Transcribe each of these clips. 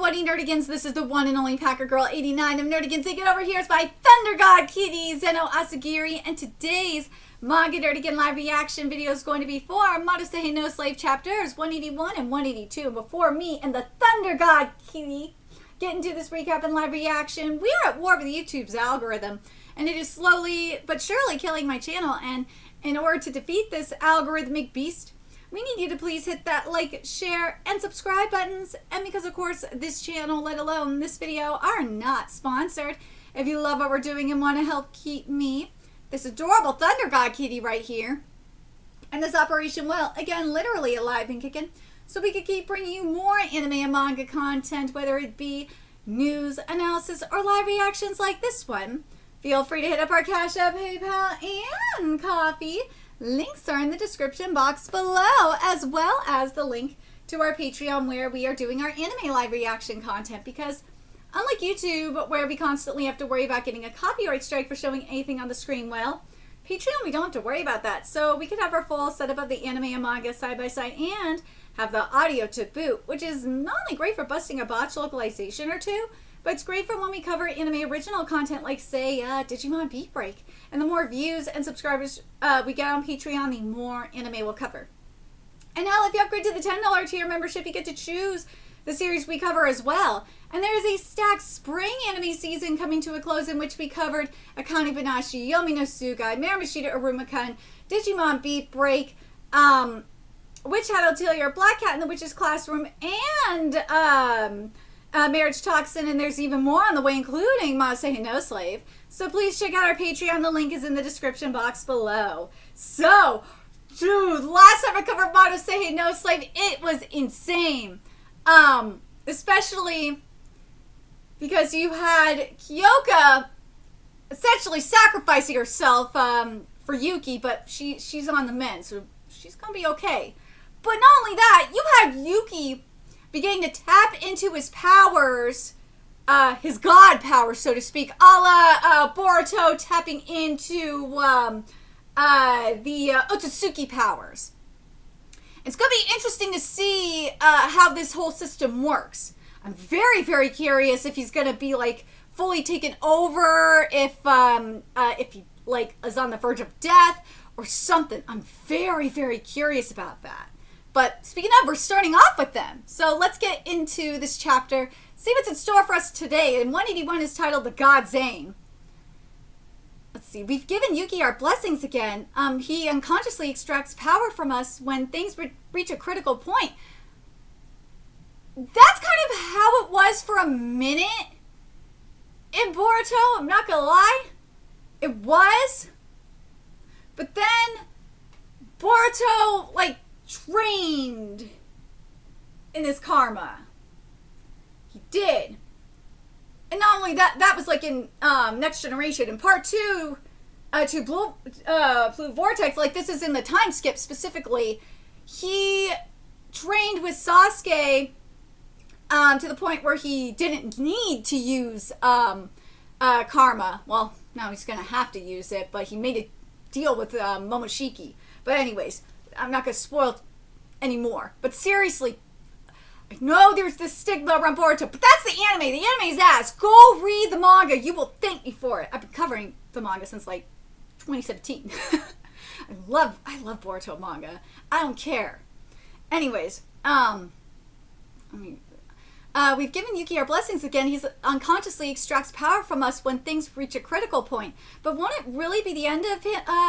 Whatty Nerdigans, this is the one and only Packer Girl 89 of Nerdigans. Taking over here is my Thunder God Kitty, Zeno Asagiri, and today's Manga Nerdigan live reaction video is going to be for Mato Seihei No Slave chapters 181 and 182. And before me and the Thunder God Kitty get into this recap and live reaction, we are at war with YouTube's algorithm, and it is slowly but surely killing my channel. And in order to defeat this algorithmic beast, we need you to please hit that like, share, and subscribe buttons. And because, of course, this channel, let alone this video, are not sponsored, if you love what we're doing and want to help keep me, this adorable Thunder God Kitty right here, and this operation, well, again, literally alive and kicking, so we could keep bringing you more anime and manga content, whether it be news, analysis, or live reactions like this one. Feel free to hit up our Cash App, PayPal, and Coffee. Links are in the description box below, as well as the link to our Patreon where we are doing our anime live reaction content, because unlike YouTube, where we constantly have to worry about getting a copyright strike for showing anything on the screen, well, Patreon, we don't have to worry about that. So we can have our full setup of the anime and manga side by side and have the audio to boot, which is not only great for busting a botch localization or two, but it's great for when we cover anime original content like, say, Digimon Beat Break. And the more views and subscribers we get on Patreon, the more anime we'll cover. And hell, if you upgrade to the $10 tier membership, you get to choose the series we cover as well. And there is a stacked spring anime season coming to a close in which we covered Akane Banashi, Yomi no Tsugai, Marimashita Aruma-kun, Digimon Beat Break, Witch Hat Atelier, Black Cat in the Witch's Classroom, and Marriage Toxin, and there's even more on the way, including Mato Seihei No Slave. So please check out our Patreon. The link is in the description box below. So, dude, last time I covered Mato Seihei No Slave, it was insane. Especially because you had Kyoka essentially sacrificing herself for Yuki, but she's on the mend, so she's gonna be okay. But not only that, you had Yuki beginning to tap into his powers, his god powers, so to speak, a la Boruto tapping into the Otsutsuki powers. It's going to be interesting to see how this whole system works. I'm very, very curious if he's going to be, like, fully taken over, if he, like, is on the verge of death or something. I'm very, very curious about that. But speaking of, we're starting off with them. So let's get into this chapter, see what's in store for us today. And 181 is titled The God's Aim. Let's see, we've given Yuki our blessings again. He unconsciously extracts power from us when things reach a critical point. That's kind of how it was for a minute in Boruto, I'm not gonna lie. It was. But then Boruto, like, trained in his karma. He did. And not only that, that was like in Next Generation. In part 2, to Blue Vortex, like this is in the time skip specifically, he trained with Sasuke to the point where he didn't need to use karma. Well, now he's going to have to use it, but he made a deal with Momoshiki. But anyways, I'm not going to spoil anymore. But seriously, I know there's this stigma around Boruto, but that's the anime. The anime's ass. Go read the manga. You will thank me for it. I've been covering the manga since like 2017. I love Boruto manga. I don't care. Anyways, we've given Yuki our blessings again. He unconsciously extracts power from us when things reach a critical point. But won't it really be the end of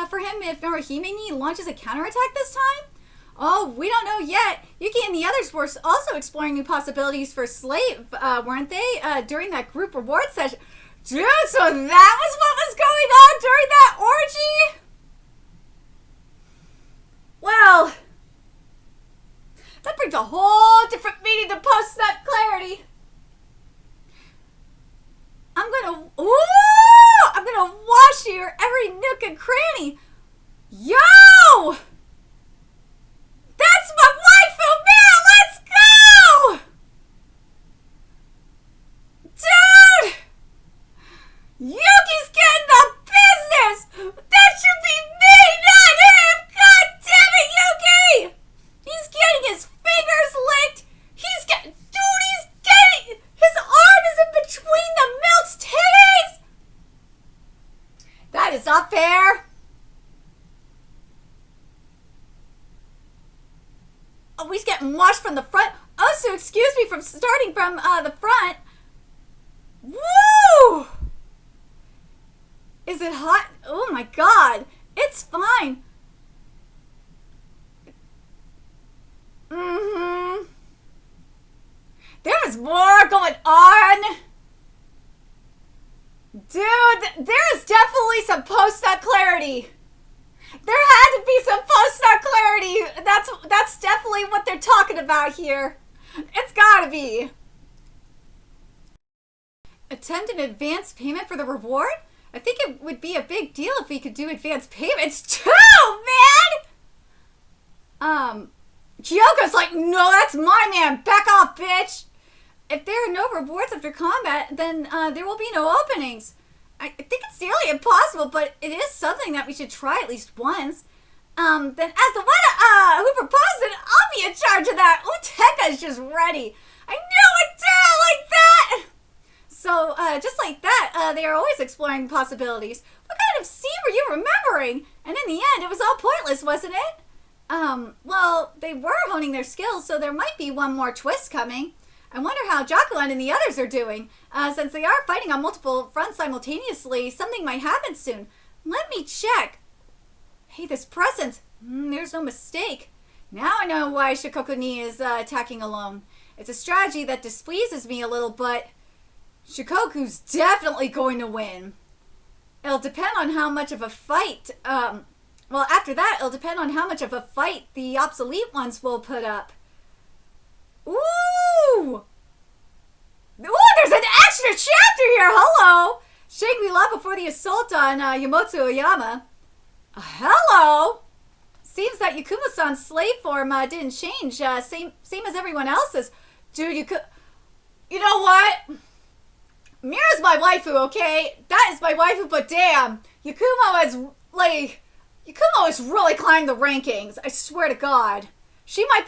for him if Norihime launches a counterattack this time? Oh, we don't know yet. Yuki and the others were also exploring new possibilities for Slave, weren't they? During that group reward session. Dude, so that was what was going on during that orgy? Well, that brings a whole different meaning to post-nut clarity. I'm gonna wash your every nook and cranny. Yo! That's my waifu, man! Let's go! Dude! Yuki's getting the business! That should be me, not him! God damn it, Yuki! He's getting his fingers licked! He's getting... Dude, he's getting... excuse me from starting from the front. Woo! Is it hot? Oh my god. It's fine. There was more going on. Dude, there is definitely some post-nut clarity. There had to be some post-nut clarity. That's definitely what they're talking about here. It's gotta be. Attempt an advance payment for the reward? I think it would be a big deal if we could do advance payments too, man! Kyoko's like, no, that's my man. Back off, bitch. If there are no rewards after combat, then there will be no openings. I think it's nearly impossible, but it is something that we should try at least once. Then as the one who proposed it, I'll be in charge of that. Uteka's just ready. I knew it, like that! So, just like that, they are always exploring possibilities. What kind of scene were you remembering? And in the end, it was all pointless, wasn't it? Well, they were honing their skills, so there might be one more twist coming. I wonder how Jakuan and the others are doing. Since they are fighting on multiple fronts simultaneously, something might happen soon. Let me check. Hey, this presence. There's no mistake. Now I know why Shikoku-ni is attacking alone. It's a strategy that displeases me a little, but Shikoku's definitely going to win. It'll depend on how much of a fight, well, after that, it'll depend on how much of a fight the obsolete ones will put up. Ooh! Ooh, there's an extra chapter here! Hello! Shangri-La before the assault on Yamotsu Oyama. Hello! Seems that Yakuma-san's slave form didn't change. Same as everyone else's. Dude, you know what? Mira's my waifu, okay? That is my waifu, but damn. Yakumo has really climbed the rankings. I swear to God. She might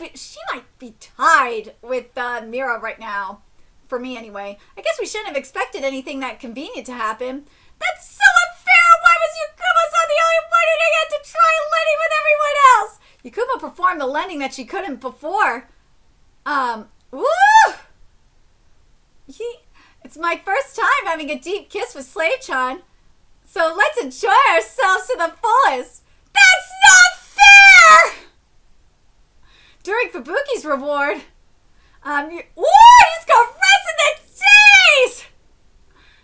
be tied with Mira right now. For me, anyway. I guess we shouldn't have expected anything that convenient to happen. That's so unfair! Why was Yakuma-san the only one who didn't get to try lending with everyone else? Yakuma performed the lending that she couldn't before. Woo! It's my first time having a deep kiss with Slave-chan. So let's enjoy ourselves to the fullest. That's not fair! During Fubuki's reward, he's got resident days!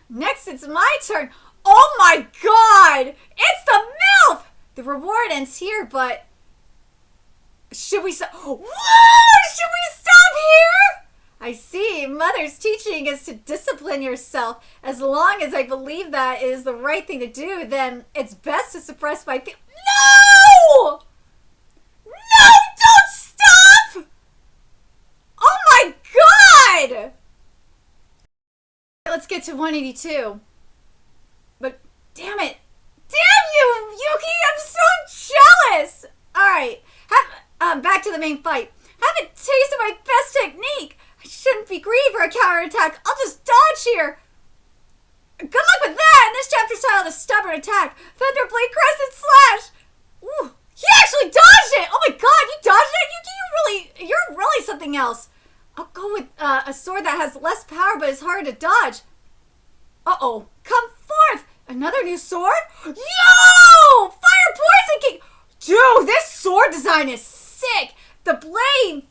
Next, it's my turn. Oh my god! It's the MILF! The reward ends here, but should we stop here? I see. Mother's teaching is to discipline yourself. As long as I believe that is the right thing to do, then it's best to suppress my No! No! Don't stop! Oh my god! Let's get to 182. But damn it. Damn you, Yuki! I'm so jealous! Alright. Back to the main fight. Have a taste of my best technique. I shouldn't be greedy for a counterattack. I'll just dodge here. Good luck with that! In this chapter style, a stubborn attack. Thunderblade Crescent Slash! Ooh, he actually dodged it! Oh my god, you dodged it? Yuki, you're really something else. I'll go with a sword that has less power but is harder to dodge. Uh-oh. Come forth! Another new sword? Yo! Fire Poison King! Dude, this sword design is sick! The blade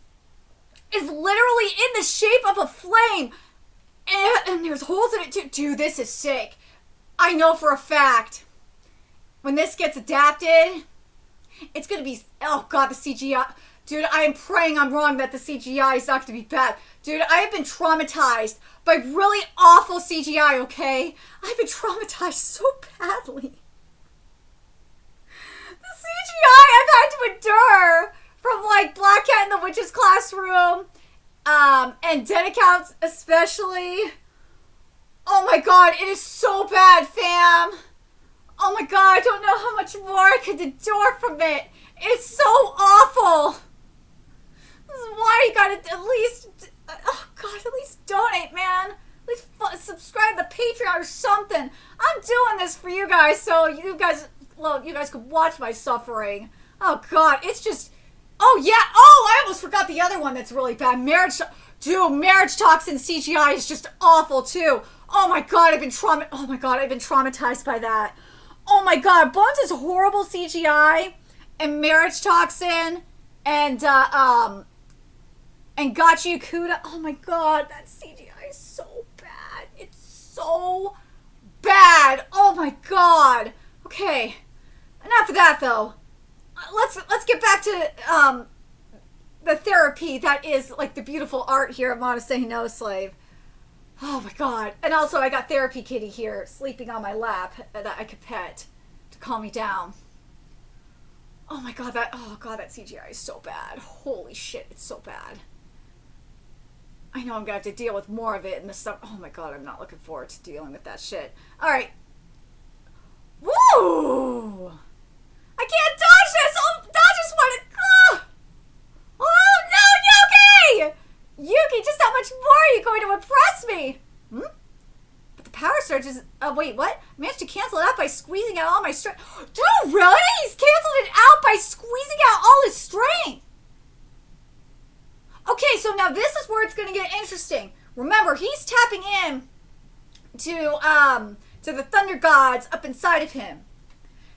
is literally in the shape of a flame. And there's holes in it too. Dude, this is sick. I know for a fact. When this gets adapted, it's going to be... Oh, God, the CGI... Dude, I am praying I'm wrong that the CGI is not going to be bad. Dude, I have been traumatized by really awful CGI, okay? I've been traumatized so badly. The CGI I've had to endure from, like, Black Cat in the Witch's Classroom, and Den Accounts especially. Oh my god, it is so bad, fam. Oh my god, I don't know how much more I could endure from it. It's so awful. This is why you gotta at least, oh god, at least donate, man. At least subscribe to Patreon or something. I'm doing this for you guys, so you guys could watch my suffering. Oh god, it's just, oh yeah, oh, I almost forgot the other one that's really bad. Marriage, Dude, marriage toxin CGI is just awful too. Oh my god, I've been traumatized by that. Oh my god, Bones is horrible CGI, and marriage toxin, and Gachi Yakuta. Oh my god, that CGI is so bad. It's so bad. Oh my god. Okay, enough of that though. Let's get back to the therapy that is like the beautiful art here at Mato Seihei No Slave. Oh my god. And also I got Therapy Kitty here sleeping on my lap that I could pet to calm me down. Oh my god, that CGI is so bad. Holy shit, it's so bad. I know I'm gonna have to deal with more of it in the summer. Oh my god, I'm not looking forward to dealing with that shit. Alright. Woo! I can't dodge this! Oh, dodge this one! Oh no, Yuki! Yuki, just how much more are you going to impress me? But the power surge is... wait, what? I managed to cancel it out by squeezing out all my strength. Dude, really? He's canceled it out by squeezing out all his strength. Okay, so now this is where it's going to get interesting. Remember, he's tapping in to the thunder gods up inside of him.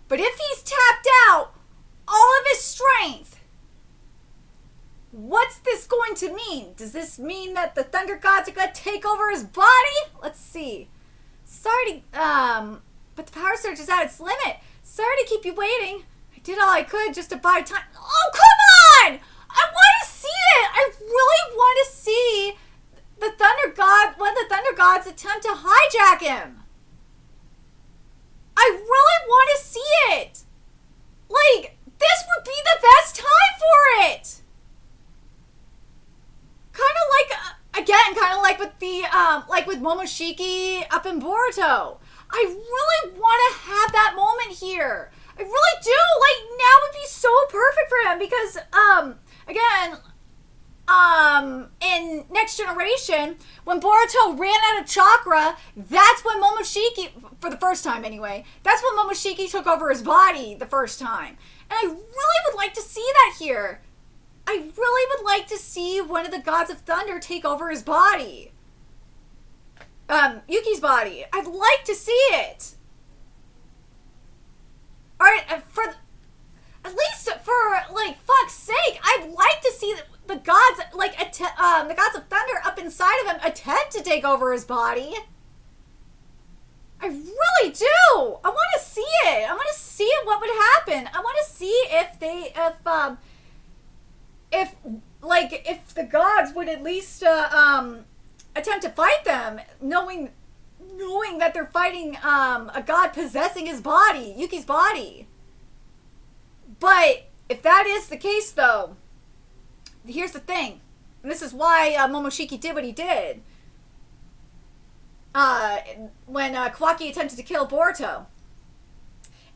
But if he's tapped out all of his strength, what's this going to mean? Does this mean that the thunder gods are going to take over his body? Let's see. Sorry to, but the power surge is at its limit. Sorry to keep you waiting. I did all I could just to buy time. Oh, come on! I want to see it! I really want to see the thunder god, when the thunder gods attempt to hijack him. I really want to see it. Like, this would be the best time for it. Kind of like with the, like with Momoshiki up in Boruto. I really want to have that moment here. I really do. Like, now would be so perfect for him because, in Next Generation, when Boruto ran out of chakra, that's when Momoshiki, for the first time anyway, that's when Momoshiki took over his body the first time. And I really would like to see that here. I really would like to see one of the gods of thunder take over his body. Yuki's body. I'd like to see it. Alright, at least for, like, fuck's sake, I'd like to see the gods, like, the gods of thunder up inside of him attempt to take over his body. I really do. I want to see it. I want to see what would happen. I want to see if the gods would at least attempt to fight them, knowing that they're fighting a god possessing his body, Yuki's body. But if that is the case, though, here's the thing, and this is why Momoshiki did what he did when Kawaki attempted to kill Boruto,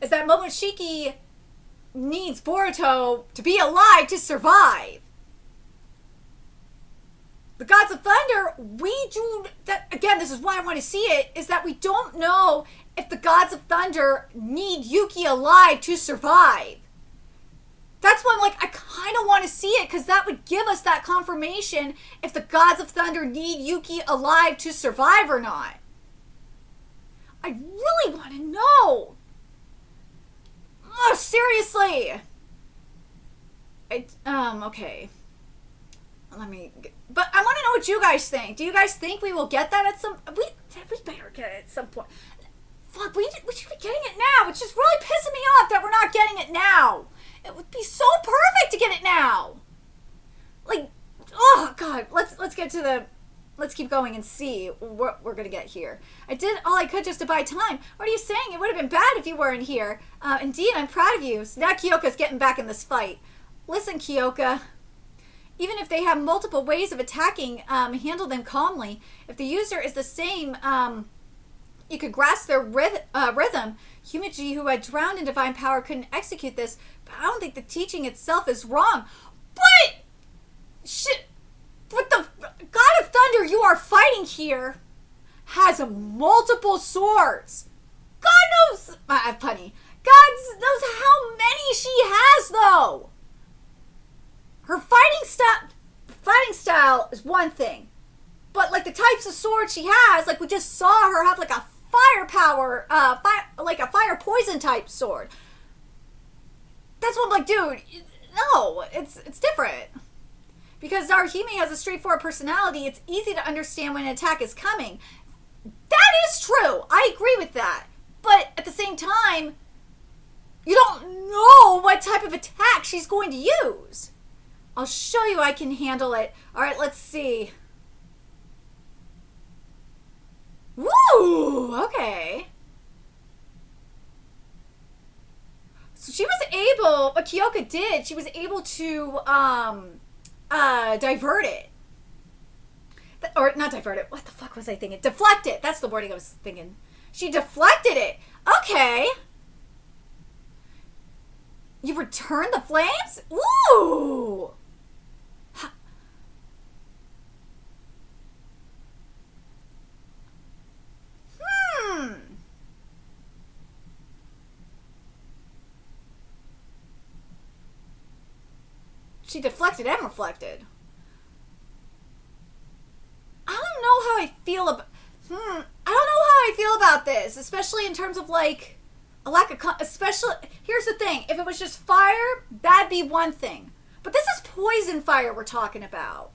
is that Momoshiki needs Boruto to be alive to survive. The gods of thunder, we do that again. This is why I want to see it. Is that we don't know if the gods of thunder need Yuki alive to survive. That's why I'm like, I kind of want to see it because that would give us that confirmation if the gods of thunder need Yuki alive to survive or not. I really want to know. Oh, seriously. Okay. But I want to know what you guys think. Do you guys think we will get that at some... We better get it at some point. Fuck, we should be getting it now. It's just really pissing me off that we're not getting it now. It would be so perfect to get it now. Like, oh, God. Let's get to the... Let's keep going and see what we're going to get here. I did all I could just to buy time. What are you saying? It would have been bad if you weren't here. Indeed, I'm proud of you. So now Kyoka's getting back in this fight. Listen, Kyoka. Even if they have multiple ways of attacking, handle them calmly. If the user is the same, you could grasp their rhythm. Humiji, who had drowned in divine power, couldn't execute this, but I don't think the teaching itself is wrong. But... shit... But the God of Thunder you are fighting here has multiple swords. God knows... punny. God knows how many she has, though. Her fighting fighting style is one thing, but like the types of swords she has, like we just saw her have like a firepower, like a fire poison type sword. That's what I'm like, dude. No, it's different. Because Narahime has a straightforward personality, it's easy to understand when an attack is coming. That is true. I agree with that. But at the same time, you don't know what type of attack she's going to use. I'll show you I can handle it. All right, let's see. Woo! Okay. So she was able, what Kyoka did, she was able to divert it. Or not divert it. What the fuck was I thinking? Deflect it. That's the wording I was thinking. She deflected it. Okay. You return the flames? Ooh. She deflected and reflected. I don't know how I feel about. I don't know how I feel about this, especially in terms of like a lack of. Especially, here's the thing: if it was just fire, that'd be one thing. But this is poison fire we're talking about.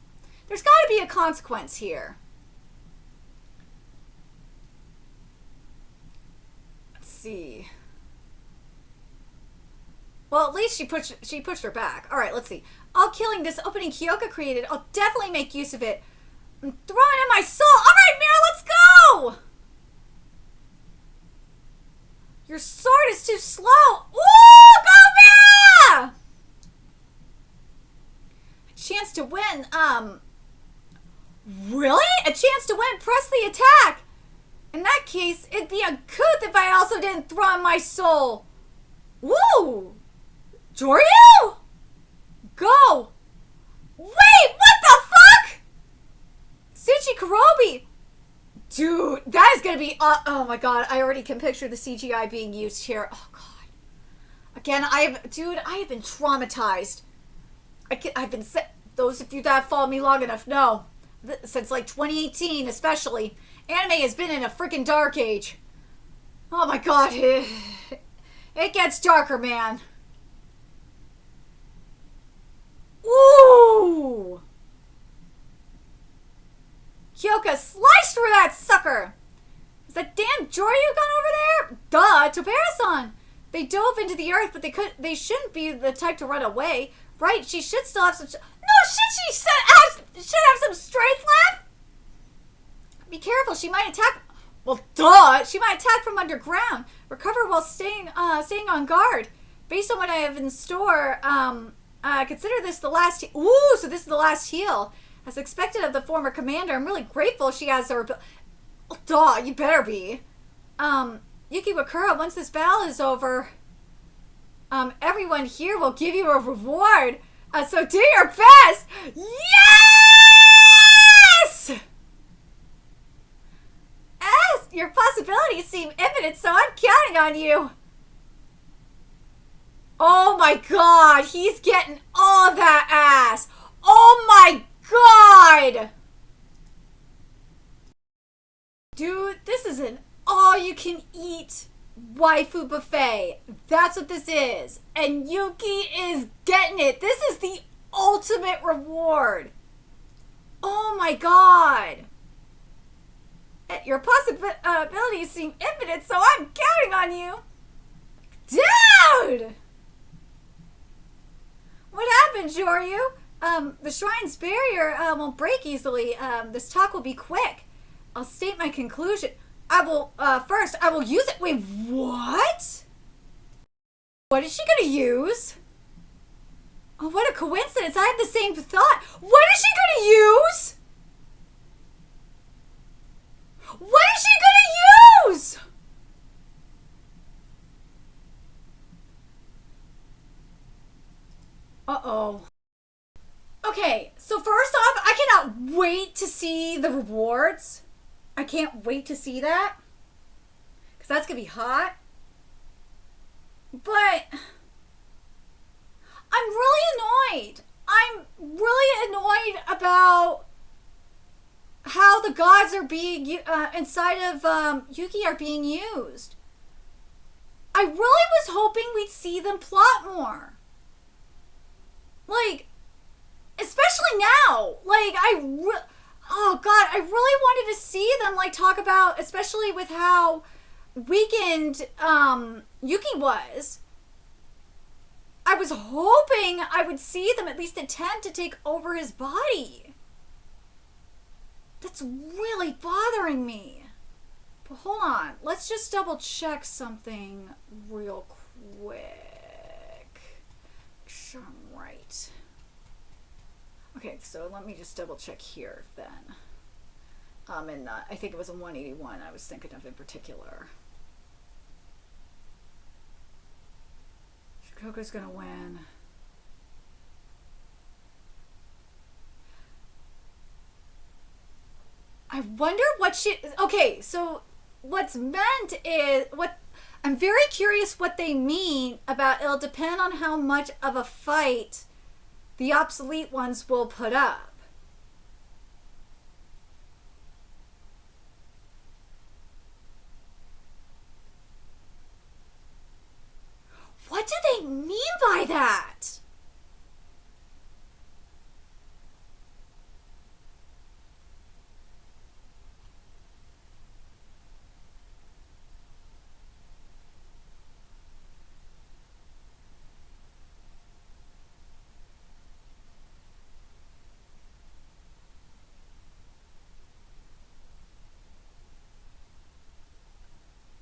There's got to be a consequence here. Let's see. Well, at least she pushed her back. All right, let's see. All killing this opening Kyoka created. I'll definitely make use of it. I'm throwing in my soul. All right, Mira, let's go. Your sword is too slow. Ooh, go Mira! A chance to win. Really? A chance to win? Press the attack. In that case, it'd be a couth if I also didn't throw in my soul. Woo! Joryu? Go! Wait, what the fuck? Suchi Kurobi! Dude, that is gonna be... oh my god, I already can picture the CGI being used here. Oh god. Again, I have been traumatized. I've been... Those of you that have followed me long enough know. Since like 2018 especially. Anime has been in a freaking dark age. Oh my god. It gets darker, man. Ooh! Kyoka sliced through that sucker! Is that damn Joryu gone over there? Duh, Tobara-san! They dove into the earth, but they shouldn't be the type to run away. Right, she should still have some... No, should have some strength left? Be careful, she might attack... Well, duh! She might attack from underground. Recover while staying on guard. Based on what I have in store, consider this the last... Ooh, so this is the last heal. As expected of the former commander, I'm really grateful she has her... Oh, duh, you better be. Yuki Wakura, once this battle is over, everyone here will give you a reward. So do your best! Yes! Yes! Your possibilities seem infinite, so I'm counting on you. Oh my god, he's getting all that ass. Oh my god! Dude, this is an all-you-can-eat waifu buffet. That's what this is. And Yuki is getting it. This is the ultimate reward. Oh my god. Your possibilities seem infinite, so I'm counting on you. Dude! What happened, Joryu? The shrine's barrier won't break easily. This talk will be quick. I'll state my conclusion. First, I will use it. Wait, what? What is she gonna use? Oh, what a coincidence. I had the same thought. What is she gonna use? What is she gonna use? Uh-oh. Okay, so first off, I cannot wait to see the rewards. I can't wait to see that. Because that's going to be hot. But I'm really annoyed. I'm really annoyed about how the gods are being inside of Yuki are being used. I really was hoping we'd see them plot more. Like, especially now. Like, oh god, I really wanted to see them like talk about, especially with how weakened Yuki was. I was hoping I would see them at least attempt to take over his body. That's really bothering me. But hold on, let's just double check something real quick. Make sure I'm right. Okay, so let me just double check here then. And I think it was a 181 I was thinking of in particular. Shikoku's gonna win. I wonder what she... Okay, so what's meant is... what I'm very curious what they mean about it'll depend on how much of a fight the obsolete ones will put up. What do they mean by that?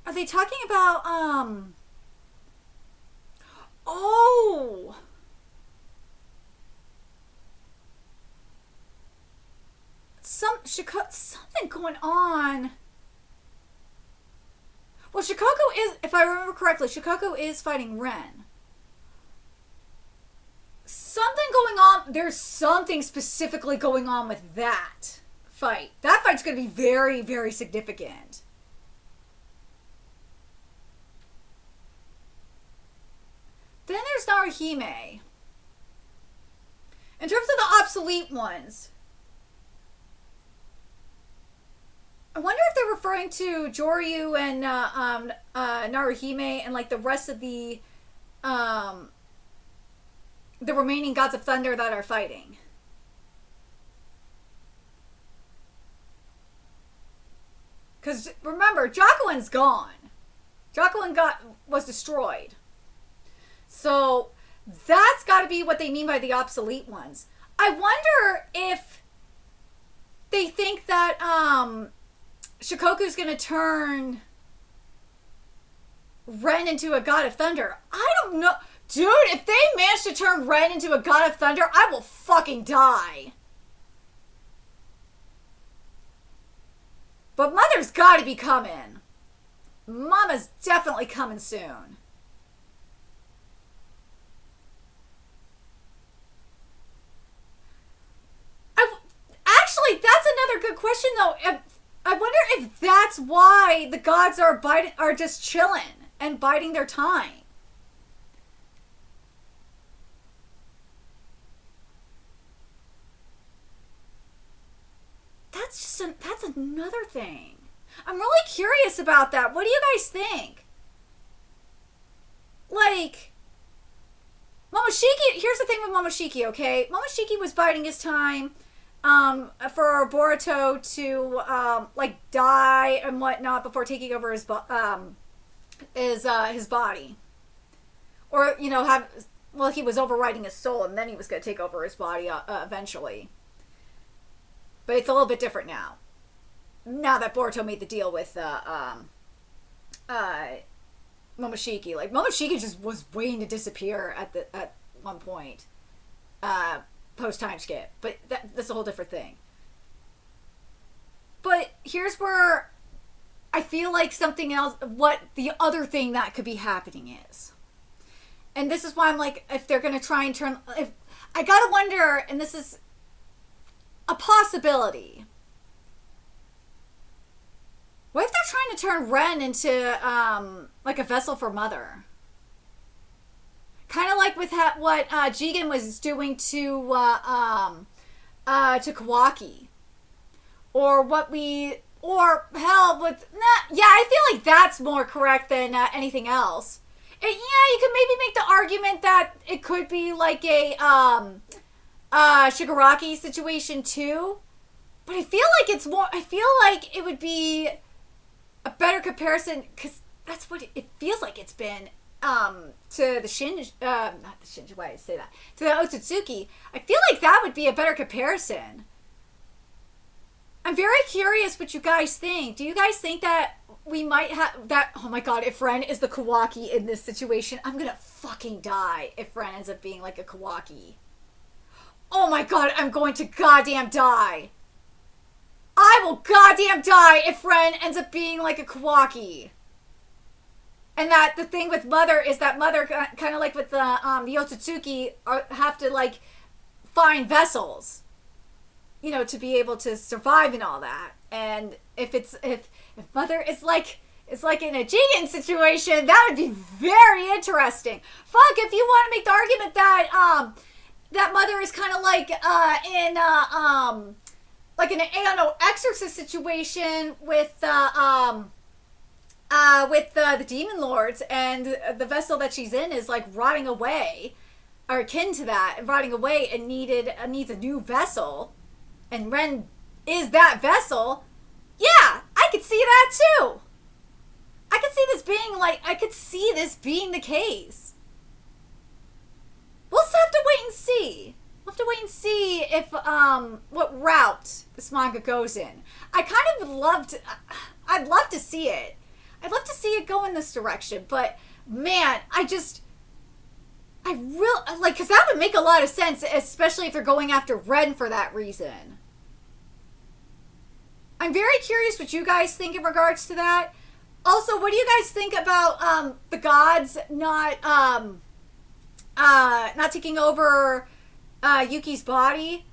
Are they talking about, oh! Something going on. Well, Shikoku is, if I remember correctly, Shikoku is fighting Ren. Something going on, there's something specifically going on with that fight. That fight's going to be very, very significant. Then there's Narahime. In terms of the obsolete ones, I wonder if they're referring to Joryu and Narahime and like the rest of the remaining gods of thunder that are fighting. Because remember, Jakuin's gone. Jakuin was destroyed. So that's got to be what they mean by the obsolete ones. I wonder if they think that Shikoku's going to turn Ren into a god of thunder. I don't know. Dude, if they manage to turn Ren into a god of thunder, I will fucking die. But Mother's got to be coming. Mama's definitely coming soon. Actually, that's another good question, though. I wonder if that's why the gods are just chilling and biding their time. That's another thing. I'm really curious about that. What do you guys think? Like, Momoshiki, here's the thing with Momoshiki, okay? Momoshiki was biding his time for Boruto to like die and whatnot before taking over his body, or he was overriding his soul and then he was going to take over his body eventually. But it's a little bit different now. Now that Boruto made the deal with Momoshiki, like Momoshiki just was waiting to disappear at one point. Post time skip, but that's a whole different thing. But here's where I feel like something else, what the other thing that could be happening is, and this is why I'm like, if they're gonna try and turn, if I gotta wonder, and this is a possibility, what if they're trying to turn Ren into like a vessel for Mother? Kind of like with what Jigen was doing to Kawaki. Or hell, with, yeah, I feel like that's more correct than anything else. Yeah, you could maybe make the argument that it could be like a Shigaraki situation too. But I feel like it would be a better comparison, because that's what it feels like it's been to the Shinji, not the Shinji, why did I say that? To the Otsutsuki. I feel like that would be a better comparison. I'm very curious what you guys think. Do you guys think that we might have that? Oh my god, if Ren is the Kawaki in this situation, I'm gonna fucking die if Ren ends up being like a Kawaki. Oh my god, I'm going to goddamn die. I will goddamn die if Ren ends up being like a Kawaki. And that the thing with Mother is that Mother, kind of like with the Otsutsuki, have to like find vessels, you know, to be able to survive and all that. And if Mother is like in a Jigen situation, that would be very interesting. Fuck, if you want to make the argument that that Mother is kind of like in an Ano Exorcist situation with the Demon Lords, and the vessel that she's in is like rotting away, or akin to that, rotting away, and needs a new vessel, and Ren is that vessel. Yeah, I could see that too. I could see this being the case. We'll just have to wait and see. We'll have to wait and see if what route this manga goes in. I'd love to see it. I'd love to see it go in this direction, but man, because that would make a lot of sense, especially if they're going after Ren for that reason. I'm very curious what you guys think in regards to that. Also, what do you guys think about the gods not taking over Yuki's body,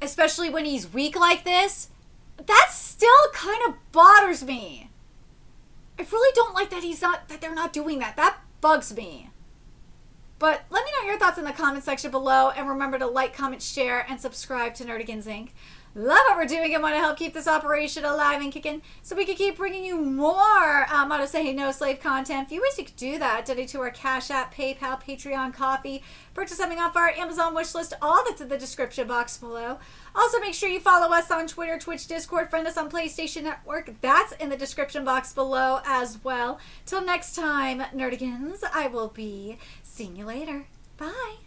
especially when he's weak like this? That still kind of bothers me. I really don't like that they're not doing that. That bugs me. But let me know your thoughts in the comment section below, and remember to like, comment, share, and subscribe to Nerdigans Inc. Love what we're doing and want to help keep this operation alive and kicking, so we can keep bringing you more Mato Seihei No Slave content. A few ways you could do that: donate to our Cash App, PayPal, Patreon, Coffee, purchase something off our Amazon wish list. All that's in the description box below. Also, make sure you follow us on Twitter, Twitch, Discord, friend us on PlayStation Network. That's in the description box below as well. Till next time, Nerdigans, I will be seeing you later. Bye.